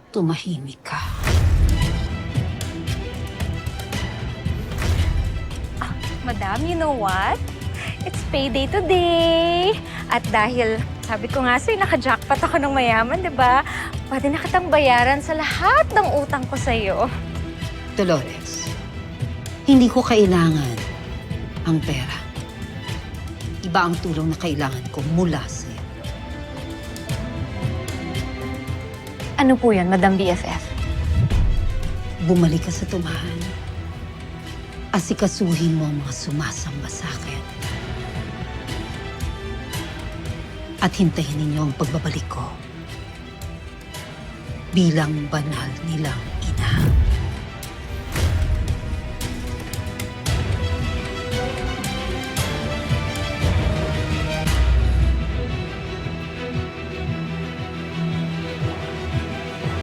tumahimik ka. Madam, you know what? It's payday today. At dahil, sabi ko nga sa'yo, naka-jackpot ako ng mayaman, di ba? Pwede na kitang bayaran sa lahat ng utang ko sa'yo. Dolores, hindi ko kailangan ang pera. Iba ang tulong na kailangan ko mula sa'yo. Ano po yan, Madam BFF? Bumalik ka sa tumahan. Asikasuhin mo ang mga sumasamba sa akin. At hintayin ninyo ang pagbabalik ko bilang banal nilang ina.